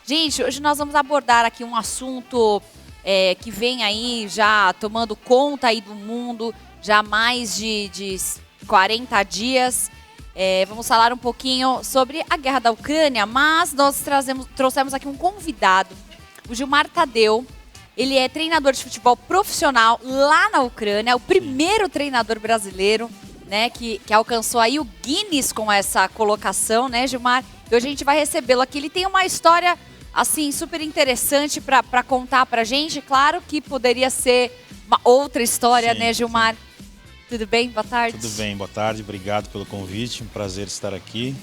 Gente, hoje nós vamos abordar aqui um assunto que vem aí já tomando conta aí do mundo, já há mais de 40 dias. Vamos falar um pouquinho sobre a guerra da Ucrânia, mas nós trouxemos aqui um convidado, o Gilmar Tadeu. Ele é treinador de futebol profissional lá na Ucrânia, o primeiro treinador brasileiro, né, que alcançou aí o Guinness com essa colocação, né, Gilmar? E hoje a gente vai recebê-lo aqui. Ele tem uma história, assim, super interessante para contar pra gente. Claro que poderia ser uma outra história, né, Gilmar? Sim. Tudo bem? Boa tarde. Tudo bem, boa tarde. Obrigado pelo convite. Um prazer estar aqui.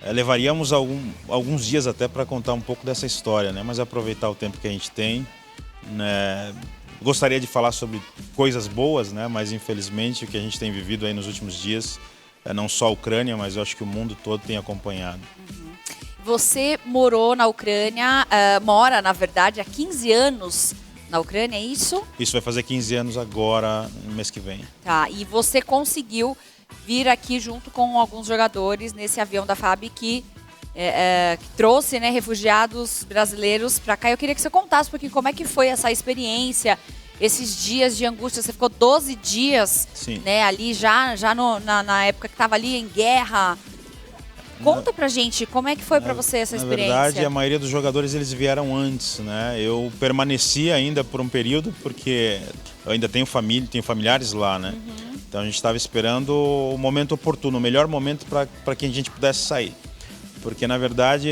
Levaríamos alguns dias até para contar um pouco dessa história, né? Mas aproveitar o tempo que a gente tem, né? Gostaria de falar sobre coisas boas, né? Mas infelizmente o que a gente tem vivido aí nos últimos dias, não só a Ucrânia, mas eu acho que o mundo todo tem acompanhado. Você morou na Ucrânia, mora, na verdade, há 15 anos na Ucrânia, é isso? Isso, vai fazer 15 anos agora, no mês que vem. Tá, e você conseguiu vir aqui junto com alguns jogadores nesse avião da FAB que trouxe, né, refugiados brasileiros para cá. Eu queria que você contasse um pouquinho como é que foi essa experiência, esses dias de angústia. Você ficou 12 dias, né, ali já na época que estava ali em guerra. Conta pra gente como é que foi para você essa experiência. Na verdade, a maioria dos jogadores eles vieram antes, né? Eu permaneci ainda por um período porque eu ainda tenho família, tenho familiares lá, né? Então a gente estava esperando o momento oportuno, o melhor momento para que a gente pudesse sair. Porque, na verdade,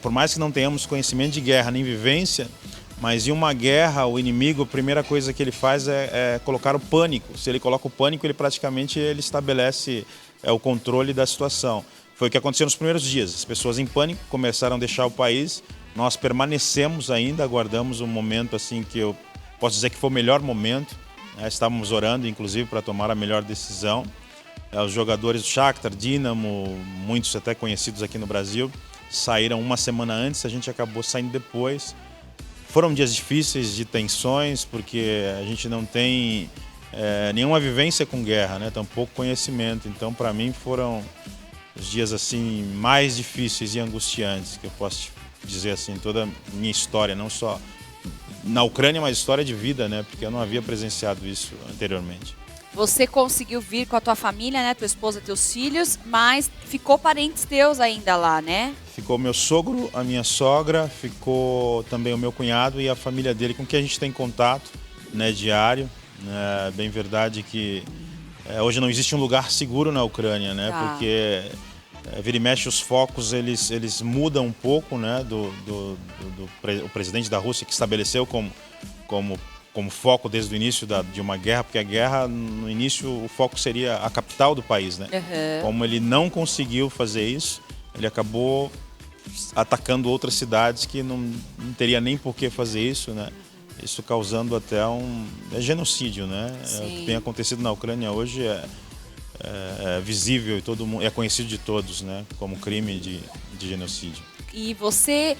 por mais que não tenhamos conhecimento de guerra nem vivência, mas em uma guerra, o inimigo, a primeira coisa que ele faz é colocar o pânico. Se ele coloca o pânico, ele praticamente estabelece o controle da situação. Foi o que aconteceu nos primeiros dias. As pessoas em pânico começaram a deixar o país. Nós permanecemos ainda, aguardamos um momento assim que eu posso dizer que foi o melhor momento. Estávamos orando, inclusive, para tomar a melhor decisão. Os jogadores do Shakhtar, Dinamo, muitos até conhecidos aqui no Brasil, saíram uma semana antes, a gente acabou saindo depois. Foram dias difíceis, de tensões, porque a gente não tem nenhuma vivência com guerra, né? Tampouco conhecimento. Então, para mim, foram os dias assim mais difíceis e angustiantes, que eu posso te dizer assim, toda a minha história, não só na Ucrânia, mas história de vida, né? Porque eu não havia presenciado isso anteriormente. Você conseguiu vir com a tua família, né? Tua esposa, teus filhos, mas ficou parentes teus ainda lá, né? Ficou meu sogro, a minha sogra, ficou também o meu cunhado e a família dele, com quem a gente tem contato, né, diário. É bem verdade que hoje não existe um lugar seguro na Ucrânia, né? Porque vira e mexe os focos, eles mudam um pouco, né? O presidente da Rússia que estabeleceu como foco desde o início de uma guerra, porque a guerra, no início, o foco seria a capital do país, né? Como ele não conseguiu fazer isso, ele acabou atacando outras cidades que não teria nem por que fazer isso, né? Isso causando até genocídio, né? O que tem acontecido na Ucrânia hoje é visível e todo mundo é conhecido de todos, né? Como crime de genocídio. E você,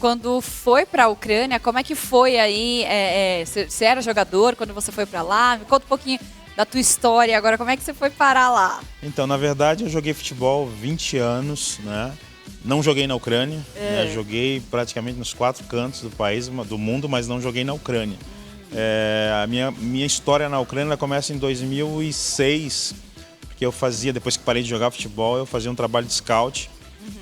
quando foi para a Ucrânia, como é que foi aí? Você era jogador quando você foi para lá? Me conta um pouquinho da tua história agora, como é que você foi parar lá? Então, na verdade, eu joguei futebol 20 anos, né? Não joguei na Ucrânia, né? Joguei praticamente nos 4 cantos do país, do mundo, mas não joguei na Ucrânia. A minha história na Ucrânia começa em 2006, porque eu fazia, depois que parei de jogar futebol, eu fazia um trabalho de scout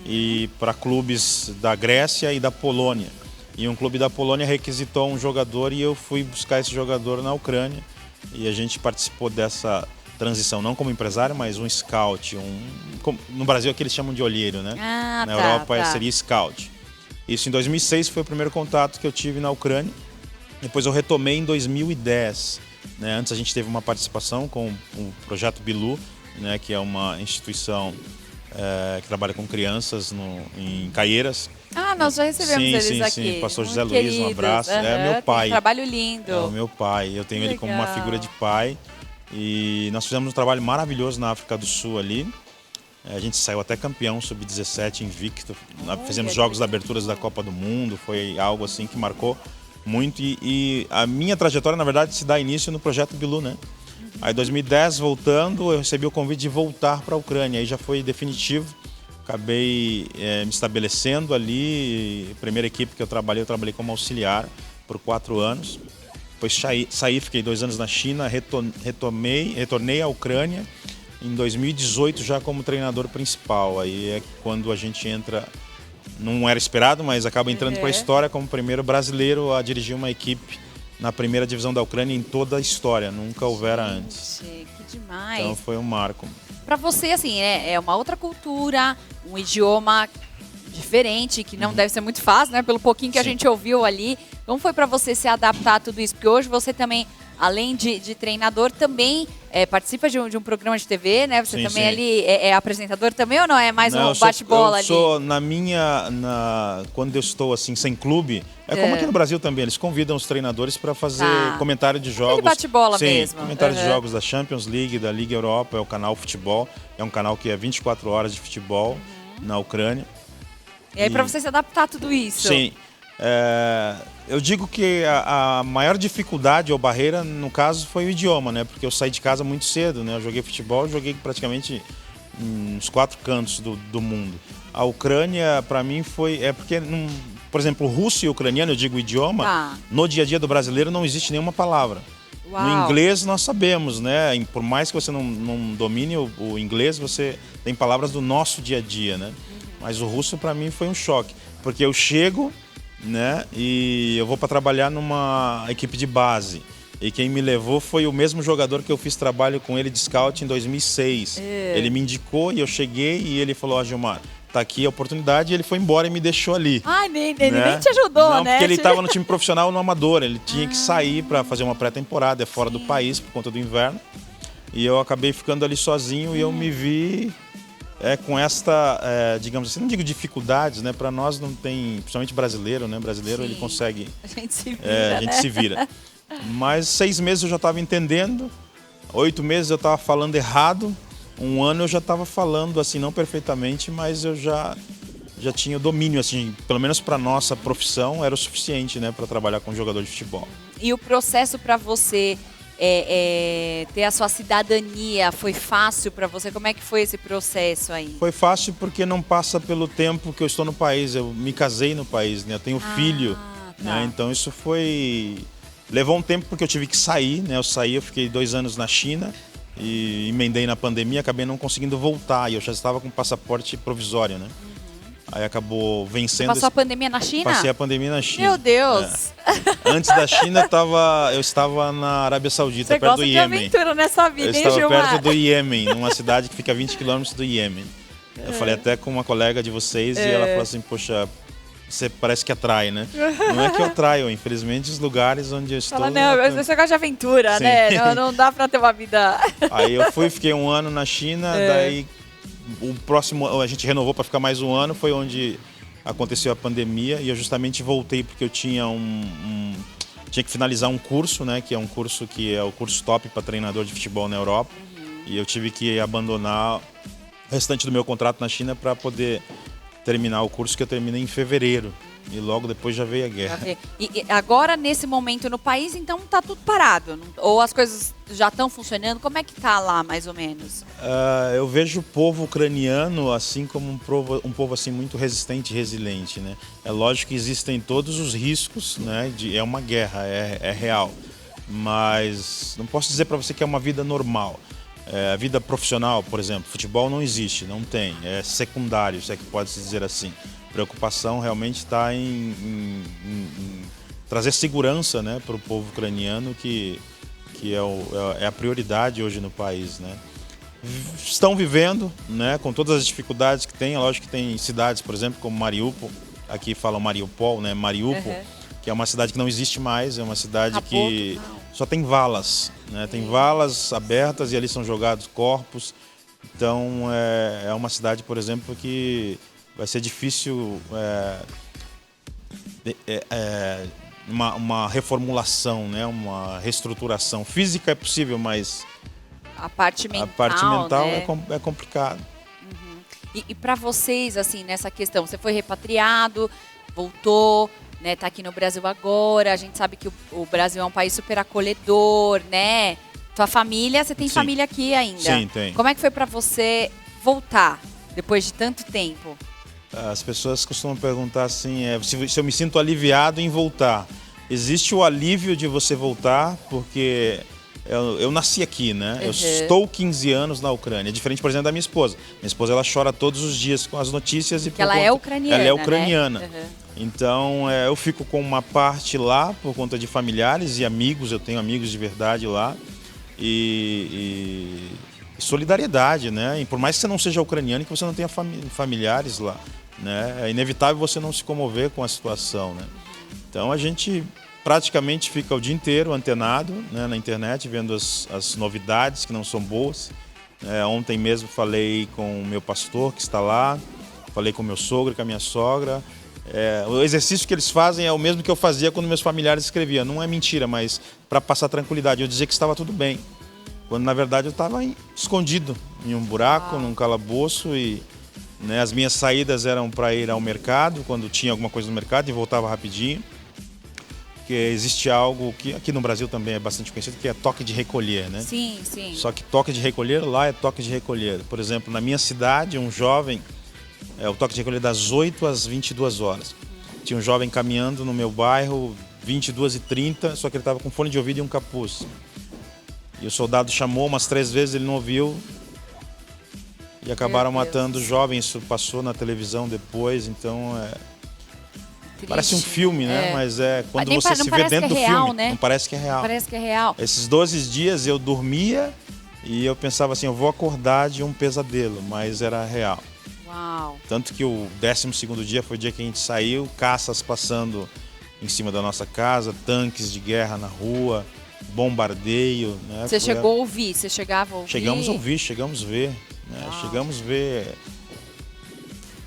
e para clubes da Grécia e da Polônia. E um clube da Polônia requisitou um jogador e eu fui buscar esse jogador na Ucrânia. E a gente participou dessa transição, não como empresário, mas um scout. No Brasil aqui eles chamam de olheiro, né? Na Europa seria scout. Isso em 2006 foi o primeiro contato que eu tive na Ucrânia. Depois eu retomei em 2010. Né? Antes a gente teve uma participação com o Projeto Bilu, né? Que é uma instituição que trabalha com crianças em Caieiras. Nós já recebemos eles aqui. Sim, pastor José Luiz, um abraço. É meu pai. Um trabalho lindo. É o meu pai, eu tenho ele como uma figura de pai. E nós fizemos um trabalho maravilhoso na África do Sul ali. A gente saiu até campeão sub-17 invicto. Fizemos jogos de aberturas da Copa do Mundo, foi algo assim que marcou muito. E a minha trajetória, na verdade, se dá início no Projeto Bilu, né? Aí em 2010, voltando, eu recebi o convite de voltar para a Ucrânia. Aí já foi definitivo. acabei me estabelecendo ali. A primeira equipe que eu trabalhei como auxiliar por 4 anos. Depois saí, fiquei 2 anos na China, retornei à Ucrânia em 2018 já como treinador principal. Aí é quando a gente entra, não era esperado, mas acaba entrando para a história como primeiro brasileiro a dirigir uma equipe na primeira divisão da Ucrânia em toda a história, nunca houvera antes. Que demais. Então foi um marco. Para você, assim, é uma outra cultura, um idioma diferente, que não deve ser muito fácil, né? Pelo pouquinho que a gente ouviu ali. Como foi para você se adaptar a tudo isso? Porque hoje você também, além de treinador, também participa de um programa de TV, né? Você também ali é apresentador também ou não? É mais um bate-bola ali? Eu sou, quando eu estou assim, sem clube, como aqui no Brasil também, eles convidam os treinadores para fazer comentário de jogos. Bate-bola mesmo. Comentário de jogos da Champions League, da Liga Europa, é o canal Futebol. É um canal que é 24 horas de futebol na Ucrânia. E aí, para você se adaptar a tudo isso? Sim. Eu digo que a maior dificuldade ou barreira, no caso, foi o idioma, né? Porque eu saí de casa muito cedo, né? Eu joguei futebol, joguei praticamente nos 4 cantos do mundo. A Ucrânia, para mim, porque, por exemplo, o russo e o ucraniano, eu digo o idioma, no dia a dia do brasileiro não existe nenhuma palavra. Uau. No inglês nós sabemos, né? Por mais que você não domine o inglês, você tem palavras do nosso dia a dia, né? Mas o russo para mim foi um choque, porque eu chego, né, e eu vou para trabalhar numa equipe de base. E quem me levou foi o mesmo jogador que eu fiz trabalho com ele de scout em 2006. Ele me indicou e eu cheguei e ele falou: Gilmar, tá aqui a oportunidade, e ele foi embora e me deixou ali. Ele nem te ajudou, não, né? Porque ele estava no time profissional no amador, ele tinha que sair para fazer uma pré-temporada, fora do país por conta do inverno. E eu acabei ficando ali sozinho e eu me vi com esta, digamos assim, não digo dificuldades, né? Para nós não tem, principalmente brasileiro, né? Brasileiro ele consegue. A gente se vira. A gente se vira. Mas 6 meses eu já estava entendendo, 8 meses eu estava falando errado, 1 ano eu já estava falando assim, não perfeitamente, mas eu já tinha o domínio, assim, pelo menos para nossa profissão era o suficiente, né? Para trabalhar com jogador de futebol. E o processo para você ter a sua cidadania foi fácil para você? Como é que foi esse processo aí? Foi fácil porque não passa pelo tempo que eu estou no país. Eu me casei no país, né? Eu tenho filho, né? Então isso levou um tempo porque eu tive que sair, né? Eu fiquei 2 anos na China e emendei na pandemia, acabei não conseguindo voltar e eu já estava com passaporte provisório, né? Aí acabou vencendo. Você passou a pandemia na China? Passei a pandemia na China. Meu Deus! Antes da China, eu estava na Arábia Saudita, perto do Iêmen. Você gosta de aventura nessa vida, hein, Gilmar? Eu estava perto do Iêmen, numa cidade que fica a 20 quilômetros do Iêmen. Eu falei até com uma colega de vocês e ela falou assim: poxa, você parece que atrai, né? Não é que eu atraio, infelizmente os lugares onde eu estou... Você gosta de aventura, né? Não dá pra ter uma vida... Aí eu fiquei 1 ano na China, daí... O próximo, a gente renovou para ficar mais 1 ano, foi onde aconteceu a pandemia e eu justamente voltei porque eu tinha tinha que finalizar um curso, né, que é o curso top para treinador de futebol na Europa. E eu tive que abandonar o restante do meu contrato na China para poder terminar o curso, que eu terminei em fevereiro. E logo depois já veio a guerra. E agora, nesse momento no país, então tá tudo parado? Ou as coisas já estão funcionando? Como é que tá lá, mais ou menos? Eu vejo o povo ucraniano assim como um povo assim, muito resistente e resiliente, né? É lógico que existem todos os riscos, né? É uma guerra, é real. Mas não posso dizer para você que é uma vida normal. A vida profissional, por exemplo, futebol não existe, não tem. É secundário, se é que pode se dizer assim. Preocupação realmente está em trazer segurança, né, para o povo ucraniano, que é a prioridade hoje no país, né. Estão vivendo, né, com todas as dificuldades que tem. É lógico que tem cidades, por exemplo, como Mariupol, aqui falam Mariupol, né, Mariupol, que é uma cidade que não existe mais, é uma cidade que só tem valas, né, tem valas abertas e ali são jogados corpos. Então é uma cidade, por exemplo, que vai ser difícil uma reformulação, né? Uma reestruturação. Física é possível, mas a parte mental né? é complicado. E para vocês, assim, nessa questão, você foi repatriado, voltou, né? Tá aqui no Brasil agora. A gente sabe que o Brasil é um país super acolhedor, né? Tua família, você tem família aqui ainda? Sim, tem. Como é que foi para você voltar? depois de tanto tempo? As pessoas costumam perguntar assim, se eu me sinto aliviado em voltar. Existe o alívio de você voltar, porque eu nasci aqui, né? Eu estou 15 anos na Ucrânia. É diferente, por exemplo, da minha esposa. Minha esposa, ela chora todos os dias com as notícias. Porque ela é ucraniana, ela é ucraniana. Né? Então, eu fico com uma parte lá por conta de familiares e amigos. Eu tenho amigos de verdade lá. E solidariedade, né? E por mais que você não seja ucraniano e que você não tenha familiares lá, né? É inevitável você não se comover com a situação, né? Então a gente praticamente fica o dia inteiro antenado, né, na internet, vendo as novidades que não são boas. Ontem mesmo falei com o meu pastor que está lá, falei com o meu sogro, com a minha sogra. O exercício que eles fazem é o mesmo que eu fazia quando meus familiares escreviam. Não é mentira, mas para passar tranquilidade, eu dizia que estava tudo bem. Quando na verdade eu estava escondido em um buraco, num calabouço e, né, as minhas saídas eram para ir ao mercado, quando tinha alguma coisa no mercado, e voltava rapidinho. Porque existe algo que aqui no Brasil também é bastante conhecido, que é toque de recolher, né? Sim, sim. Só que toque de recolher lá é toque de recolher. Por exemplo, na minha cidade, um jovem, o toque de recolher das 8 às 22 horas. Tinha um jovem caminhando no meu bairro, 22h30, só que ele estava com fone de ouvido e um capuz. E o soldado chamou umas 3 vezes, ele não ouviu. E acabaram matando o jovem, isso passou na televisão depois, então Triste. Parece um filme, né? Mas quando nem você se vê dentro do real, filme, né? não parece que é real. Não parece que é real. Esses 12 dias eu dormia e eu pensava assim, eu vou acordar de um pesadelo, mas era real. Uau. Tanto que o 12º dia foi o dia que a gente saiu, caças passando em cima da nossa casa, tanques de guerra na rua, bombardeio, né? Você chegou a ouvir? Você chegava a ouvir? Chegamos a ouvir, chegamos a ver, né? Chegamos a ver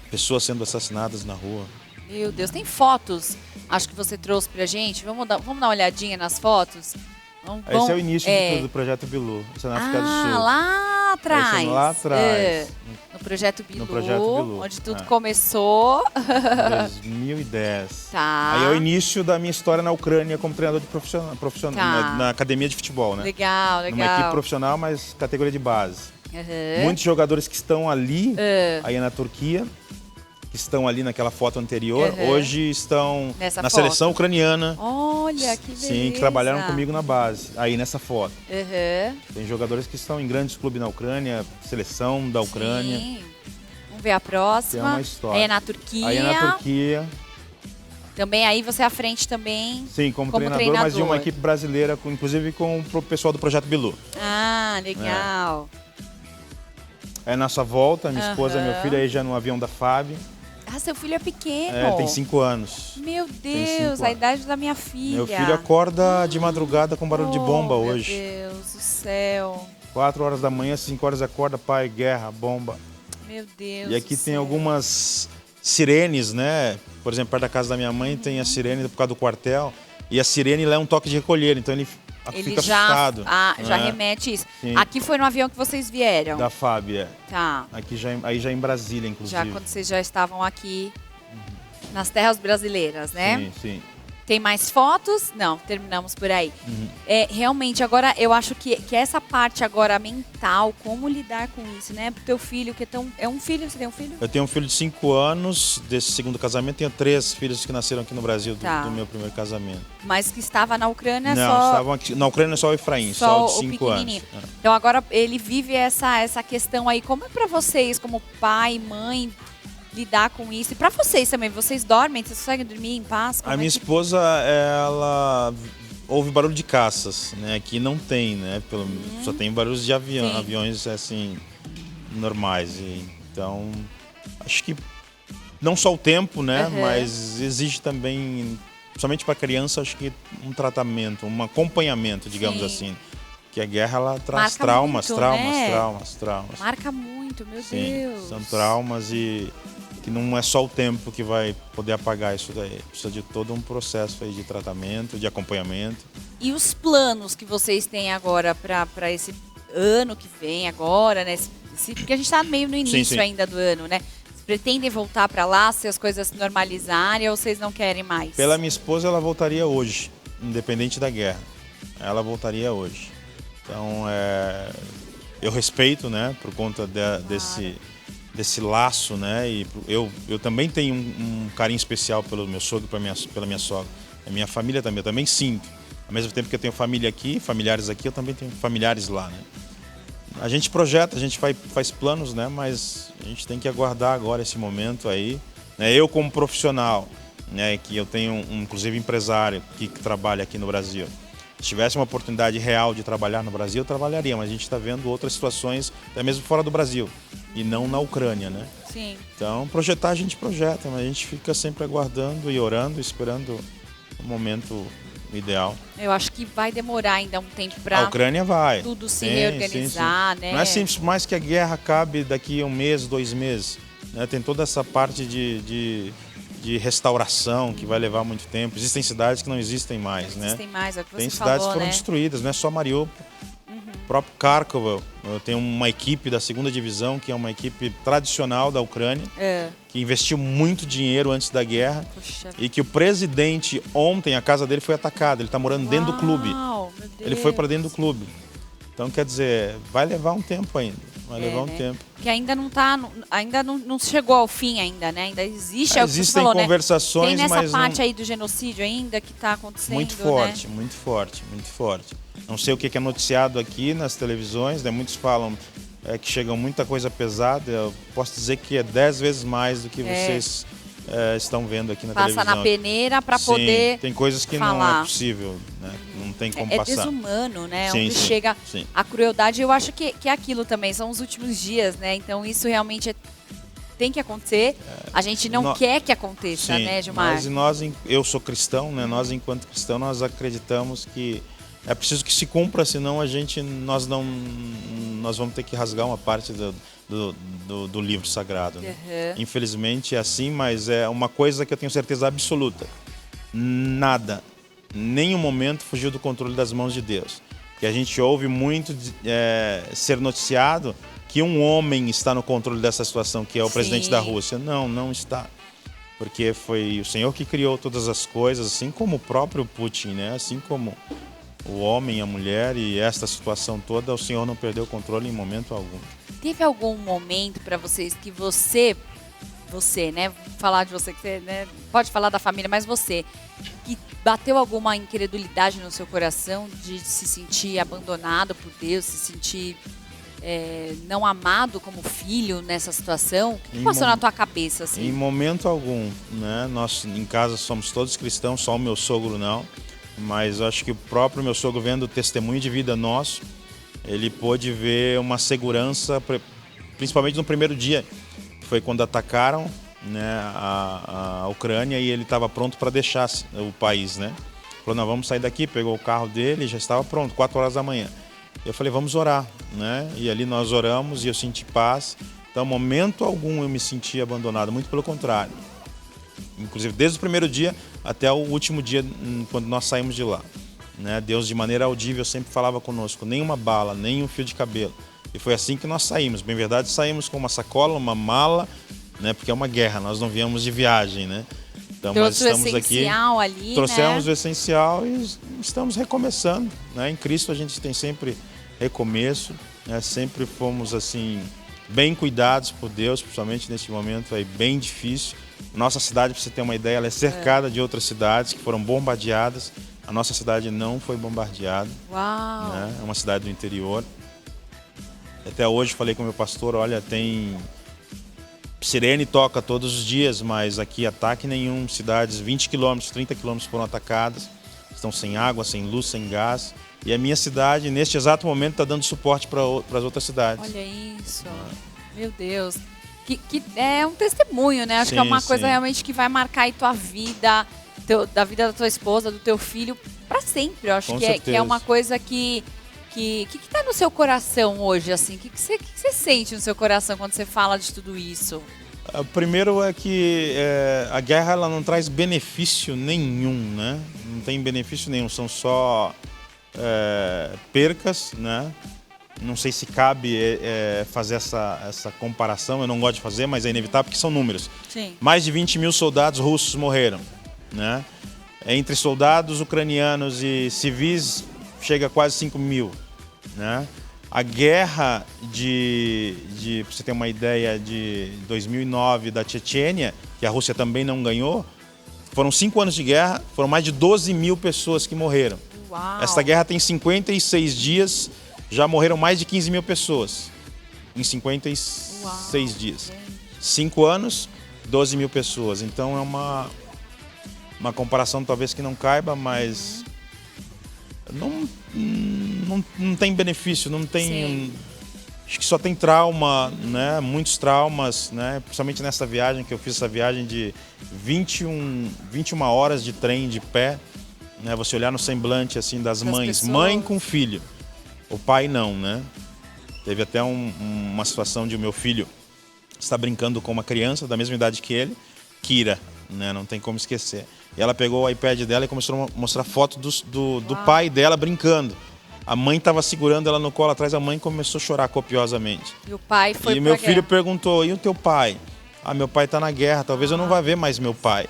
pessoas sendo assassinadas na rua. Meu Deus, tem fotos, acho que você trouxe pra gente. Vamos dar uma olhadinha nas fotos? Esse é o início do Projeto Bilu, isso é na África do Sul. Lá atrás. Lá atrás. No Projeto Bilu, Bilu, onde tudo começou. 2010. Tá. Aí é o início da minha história na Ucrânia como treinador de profissional na academia de futebol, né? Legal, legal. Numa equipe profissional, mas categoria de base. Muitos jogadores que estão ali, aí na Turquia, que estão ali naquela foto anterior, hoje estão na seleção ucraniana. Olha, que beleza. Sim, que trabalharam comigo na base, aí nessa foto. Uhum. Tem jogadores que estão em grandes clubes na Ucrânia, seleção da Ucrânia. Sim. Vamos ver a próxima. Tem uma história. Aí é na Turquia. Aí é na Turquia. Também aí você é à frente também. Sim, como treinador, mas de uma equipe brasileira, inclusive com o pessoal do Projeto Bilu. Ah, legal. É nossa volta, minha esposa e meu filho aí já no avião da FAB. Ah, seu filho é pequeno. Tem 5 anos. Meu Deus, a idade da minha filha. Meu filho acorda de madrugada com barulho de bomba hoje. Meu Deus do céu. 4 horas da manhã, 5 horas acorda, pai, guerra, bomba. Meu Deus. E aqui tem algumas sirenes, né? Por exemplo, perto da casa da minha mãe tem a sirene por causa do quartel. E a sirene lá é um toque de recolher, então ele fica assustado. Já remete isso. Sim. Aqui foi no avião que vocês vieram? Da FAB, Tá. Aqui já em Brasília, inclusive. Já quando vocês já estavam aqui nas terras brasileiras, né? Sim, sim. Tem mais fotos? Não, terminamos por aí. Realmente, agora eu acho que essa parte agora mental, como lidar com isso, né? Pro teu filho, que é um filho, você tem um filho? Eu tenho um filho de 5 anos, desse segundo casamento, tenho 3 filhos que nasceram aqui no Brasil do meu primeiro casamento. Mas que estava na Ucrânia estavam aqui. Na Ucrânia só o Efraim, só o de 5 anos. Então agora ele vive essa questão aí. Como é pra vocês, como pai e mãe, lidar com isso? E pra vocês também, vocês dormem? Vocês conseguem dormir em paz? A minha esposa, ela ouve barulho de caças, né? Aqui não tem, né? Só tem barulhos de aviões, assim, normais. Então, acho que não só o tempo, né? Mas exige também, somente para criança, acho que um tratamento, um acompanhamento, digamos assim. Que a guerra, ela traz traumas. Marca muito, meu Sim, Deus. são traumas e que não é só o tempo que vai poder apagar isso daí. Precisa de todo um processo aí de tratamento, de acompanhamento. E os planos que vocês têm agora para esse ano que vem agora, né? Porque a gente está meio no início ainda do ano, né? Vocês pretendem voltar para lá se as coisas se normalizarem ou vocês não querem mais? Pela minha esposa, ela voltaria hoje, independente da guerra. Ela voltaria hoje. Então, eu respeito, né, por conta desse laço, né? E eu também tenho um carinho especial pelo meu sogro e pela minha sogra. A minha família também, eu também sinto. Ao mesmo tempo que eu tenho família aqui, familiares aqui, eu também tenho familiares lá, né? A gente projeta, a gente faz planos, né? Mas a gente tem que aguardar agora esse momento aí. Né? Eu como profissional, né? Que eu tenho inclusive empresário que trabalha aqui no Brasil. Se tivesse uma oportunidade real de trabalhar no Brasil, eu trabalharia, mas a gente está vendo outras situações, até mesmo fora do Brasil, e não na Ucrânia, né? Sim. Então, projetar a gente projeta, mas a gente fica sempre aguardando e orando, esperando o momento ideal. Eu acho que vai demorar ainda um tempo A para Ucrânia vai. tudo se Sim, reorganizar, sim. né? Não é simples, mais que a guerra acabe daqui a 1 mês, 2 meses. Né? Tem toda essa parte de restauração que vai levar muito tempo. Existem cidades que não existem mais, né? Existem mais, é o que Tem você cidades falou, que foram né? destruídas, não é só Mariupol. O próprio Kharkov, tem uma equipe da 2ª divisão, que é uma equipe tradicional da Ucrânia, que investiu muito dinheiro antes da guerra. Puxa. E que o presidente, ontem, a casa dele foi atacada. Ele está morando dentro do clube. Meu Deus. Ele foi para dentro do clube. Então, quer dizer, vai levar um tempo ainda. Vai levar um tempo. Porque ainda não tá, ainda não chegou ao fim ainda, né? Ainda existe, Existem falou, conversações, né? Tem nessa mas parte não... aí do genocídio ainda que está acontecendo, Muito forte, né? muito forte, muito forte. Não sei o que é noticiado aqui nas televisões, né? Muitos falam que chega muita coisa pesada. Eu posso dizer que é 10 vezes mais do que vocês estão vendo aqui na televisão. Passa na peneira para poder tem coisas que falar. não é possível, né? Não tem como É passar. desumano, né? Sim, Onde sim, chega sim. a crueldade. Eu acho que é aquilo também, são os últimos dias, né? Então isso realmente tem que acontecer. A gente não quer que aconteça, sim, né, Gilmar? Mas eu sou cristão, né? Nós, enquanto cristãos, nós acreditamos que é preciso que se cumpra, senão nós vamos ter que rasgar uma parte do livro sagrado. Né? Infelizmente é assim, mas é uma coisa que eu tenho certeza absoluta. Nada, nenhum momento fugiu do controle das mãos de Deus. Que a gente ouve muito ser noticiado que um homem está no controle dessa situação, que é o presidente da Rússia. Não, não está. Porque foi o Senhor que criou todas as coisas, assim como o próprio Putin, né? Assim como o homem, a mulher e esta situação toda, o Senhor não perdeu o controle em momento algum. Teve algum momento para vocês que você, né? Falar de você, que você, né, pode falar da família, mas você, que bateu alguma incredulidade no seu coração de se sentir abandonado por Deus, se sentir não amado como filho nessa situação? O que passou na tua cabeça, assim? Em momento algum, né? Nós em casa somos todos cristãos, só o meu sogro não. Mas eu acho que o próprio meu sogro, vendo o testemunho de vida nosso, ele pôde ver uma segurança, principalmente no primeiro dia, que foi quando atacaram, né, a Ucrânia, e ele estava pronto para deixar o país, né? Falou, não, vamos sair daqui, pegou o carro dele, já estava pronto, 4 horas da manhã. Eu falei, vamos orar, né? E ali nós oramos e eu senti paz. Então, momento algum eu me senti abandonado, muito pelo contrário. Inclusive, desde o primeiro dia até o último dia, quando nós saímos de lá. Né? Deus, de maneira audível, sempre falava conosco, nenhuma bala, nem um fio de cabelo. E foi assim que nós saímos. Bem verdade, saímos com uma sacola, uma mala, né? Porque é uma guerra, nós não viemos de viagem, né? Então, nós estamos aqui, ali, trouxemos né? o essencial e estamos recomeçando. Né? Em Cristo a gente tem sempre recomeço, né? Sempre fomos assim bem cuidados por Deus, principalmente nesse momento aí bem difícil. Nossa cidade, para você ter uma ideia, ela é cercada de outras cidades que foram bombardeadas. A nossa cidade não foi bombardeada. Uau! Né? É uma cidade do interior. Até hoje falei com o meu pastor, olha, tem sirene toca todos os dias, mas aqui ataque nenhum. Cidades 20 quilômetros, 30 quilômetros foram atacadas. Estão sem água, sem luz, sem gás. E a minha cidade, neste exato momento, está dando suporte para as outras cidades. Olha isso, meu Deus. Que é um testemunho, né? Acho que é uma coisa realmente que vai marcar aí tua vida, da vida da tua esposa, do teu filho, para sempre. Eu acho que é uma coisa que tá no seu coração hoje, assim? O que você sente no seu coração quando você fala de tudo isso? Primeiro é que a guerra ela não traz benefício nenhum, né? Não tem benefício nenhum, são só percas, né? Não sei se cabe fazer essa comparação, eu não gosto de fazer, mas é inevitável porque são números. Sim. Mais de 20 mil soldados russos morreram, né? Entre soldados ucranianos e civis chega a quase 5 mil, né? A guerra pra você ter uma ideia, de 2009 da Chechênia, que a Rússia também não ganhou, foram 5 anos de guerra, foram mais de 12 mil pessoas que morreram. Uau. Esta guerra tem 56 dias, já morreram mais de 15 mil pessoas em 56 dias. 5 anos, 12 mil pessoas. Então é uma comparação talvez que não caiba, mas não tem benefício, não tem. Sim. Acho que só tem trauma, né? Muitos traumas, né? Principalmente nessa viagem, que eu fiz essa viagem de 21 horas de trem de pé, né? Você olhar no semblante assim das mães, pessoas. Mãe com filho, o pai não, né? Teve até uma situação de o meu filho estar brincando com uma criança da mesma idade que ele, Kira, né? Não tem como esquecer. E ela pegou o iPad dela e começou a mostrar foto do pai dela brincando. A mãe estava segurando ela no colo atrás, a mãe começou a chorar copiosamente. E o pai foi E meu filho perguntou, e o teu pai? Ah, meu pai está na guerra, talvez eu não vá ver mais meu pai.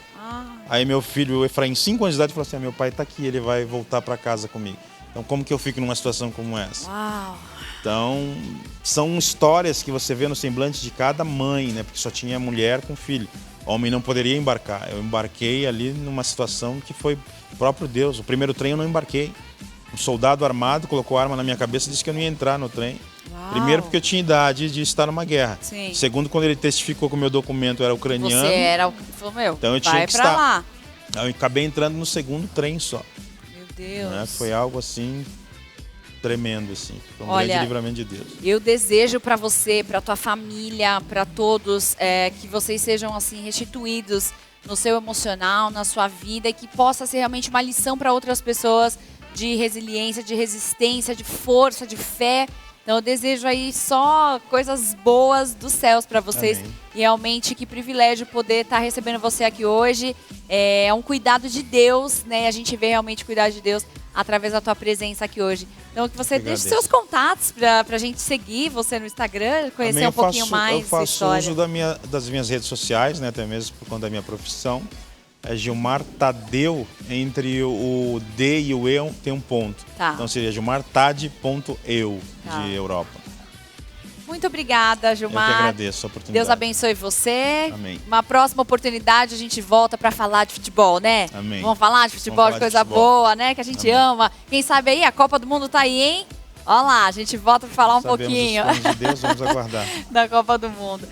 Aí meu filho, o Efraim, 5 anos de idade, falou assim, meu pai está aqui, ele vai voltar para casa comigo. Então como que eu fico numa situação como essa? Uau. Então, são histórias que você vê no semblante de cada mãe, né? Porque só tinha mulher com filho. Homem não poderia embarcar. Eu embarquei ali numa situação que foi próprio Deus. O primeiro trem eu não embarquei. Um soldado armado colocou a arma na minha cabeça e disse que eu não ia entrar no trem. Uau. Primeiro porque eu tinha idade de estar numa guerra. Sim. Segundo, quando ele testificou que o meu documento era ucraniano. Você era o que falou, meu, então eu tinha vai que pra estar. lá. Eu acabei entrando no segundo trem só. Meu Deus. Né? Foi algo assim tremendo, assim. Foi um Olha, grande livramento de Deus. Eu desejo para você, para tua família, para todos, que vocês sejam assim restituídos no seu emocional, na sua vida, e que possa ser realmente uma lição para outras pessoas de resiliência, de resistência, de força, de fé. Então eu desejo aí só coisas boas dos céus para vocês. Amém. E realmente que privilégio poder estar recebendo você aqui hoje. É um cuidado de Deus, né? A gente vê realmente o cuidado de Deus através da tua presença aqui hoje. Então que você deixe seus contatos para a gente seguir você no Instagram, conhecer Amém. um pouquinho mais Eu faço história. uso das minhas redes sociais, né? Até mesmo por conta da minha profissão. É Gilmar Tadeu, entre o D e o E tem um ponto. Tá. Então seria gilmartade.eu, de Europa. Muito obrigada, Gilmar. Eu que agradeço a oportunidade. Deus abençoe você. Amém. Uma próxima oportunidade a gente volta para falar de futebol, né? Amém. Vamos falar de futebol, de coisa boa, né? Que a gente ama. Quem sabe aí a Copa do Mundo tá aí, hein? Olha lá, a gente volta para falar um pouquinho. Sabemos os planos de Deus, vamos aguardar. Da Copa do Mundo.